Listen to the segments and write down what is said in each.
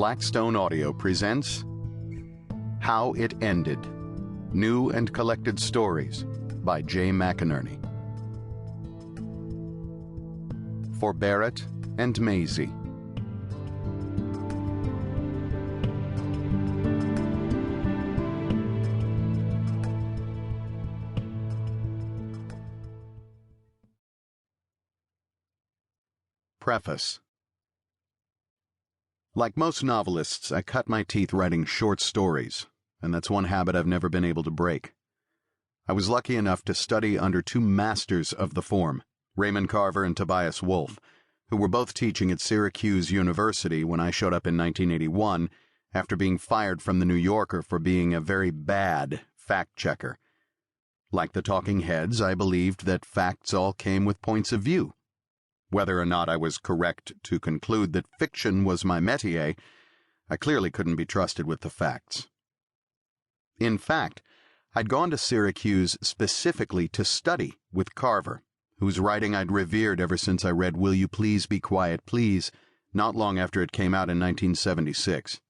Blackstone Audio presents How It Ended, New and Collected Stories by J. McInerney. For Barrett and Maisie. Preface. Like most novelists, I cut my teeth writing short stories, and that's one habit I've never been able to break. I was lucky enough to study under two masters of the form, Raymond Carver and Tobias Wolff, who were both teaching at Syracuse University when I showed up in 1981 after being fired from the New Yorker for being a very bad fact-checker. Like the talking heads, I believed that facts all came with points of view. Whether or not I was correct to conclude that fiction was my métier, I clearly couldn't be trusted with the facts. In fact, I'd gone to Syracuse specifically to study with Carver, whose writing I'd revered ever since I read Will You Please Be Quiet, Please, not long after it came out in 1976.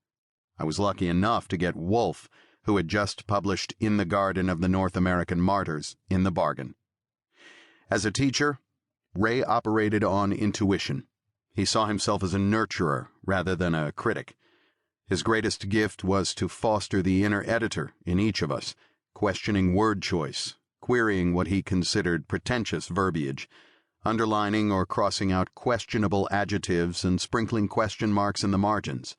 I was lucky enough to get Wolff, who had just published In the Garden of the North American Martyrs, in the bargain. As a teacher, Ray operated on intuition. He saw himself as a nurturer rather than a critic. His greatest gift was to foster the inner editor in each of us, questioning word choice, querying what he considered pretentious verbiage, underlining or crossing out questionable adjectives and sprinkling question marks in the margins.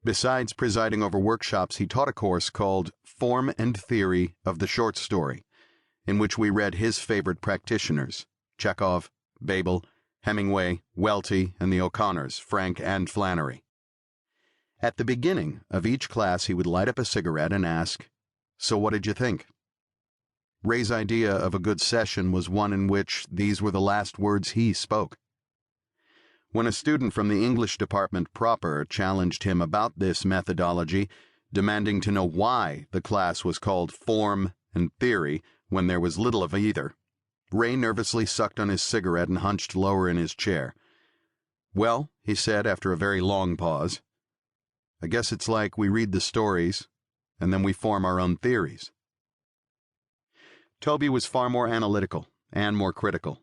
Besides presiding over workshops, he taught a course called Form and Theory of the Short Story, in which we read his favorite practitioners, Chekhov, Babel, Hemingway, Welty, and the O'Connors, Frank and Flannery. At the beginning of each class, he would light up a cigarette and ask, "So what did you think?" Ray's idea of a good session was one in which these were the last words he spoke. When a student from the English department proper challenged him about this methodology, demanding to know why the class was called Form and Theory when there was little of either, Ray nervously sucked on his cigarette and hunched lower in his chair. "Well," he said after a very long pause, "I guess it's like we read the stories, and then we form our own theories." Toby was far more analytical and more critical.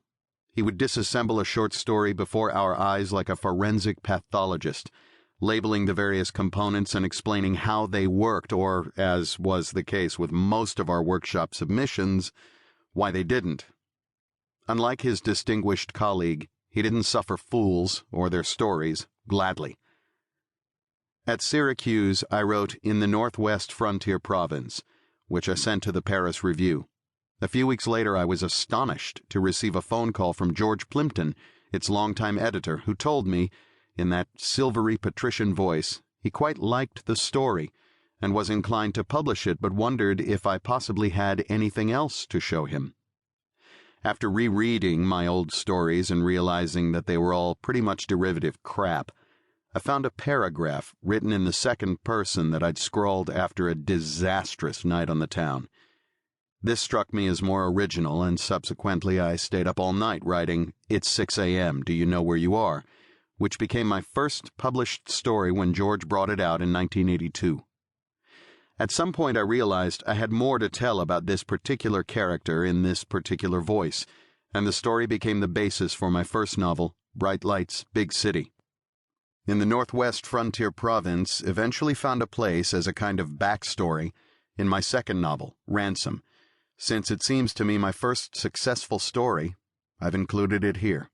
He would disassemble a short story before our eyes like a forensic pathologist, labeling the various components and explaining how they worked, or, as was the case with most of our workshop submissions, why they didn't. Unlike his distinguished colleague, he didn't suffer fools or their stories gladly. At Syracuse, I wrote In the Northwest Frontier Province, which I sent to the Paris Review. A few weeks later, I was astonished to receive a phone call from George Plimpton, its longtime editor, who told me, in that silvery patrician voice, he quite liked the story and was inclined to publish it, but wondered if I possibly had anything else to show him. After rereading my old stories and realizing that they were all pretty much derivative crap, I found a paragraph written in the second person that I'd scrawled after a disastrous night on the town. This struck me as more original, and subsequently I stayed up all night writing It's 6 a.m., Do You Know Where You Are?, which became my first published story when George brought it out in 1982. At some point I realized I had more to tell about this particular character in this particular voice, and the story became the basis for my first novel, Bright Lights, Big City. In the Northwest Frontier Province eventually found a place as a kind of backstory in my second novel, Ransom. Since it seems to me my first successful story, I've included it here.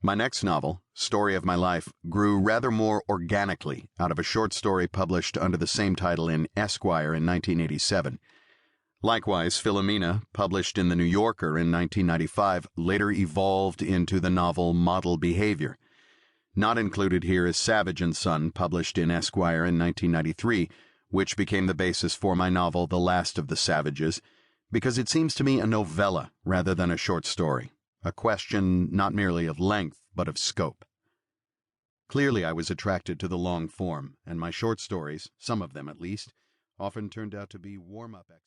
My next novel, Story of My Life, grew rather more organically out of a short story published under the same title in Esquire in 1987. Likewise, Philomena, published in The New Yorker in 1995, later evolved into the novel Model Behavior. Not included here is Savage and Son, published in Esquire in 1993, which became the basis for my novel The Last of the Savages, because it seems to me a novella rather than a short story. A question not merely of length, but of scope. Clearly I was attracted to the long form, and my short stories, some of them at least, often turned out to be warm-up exercises.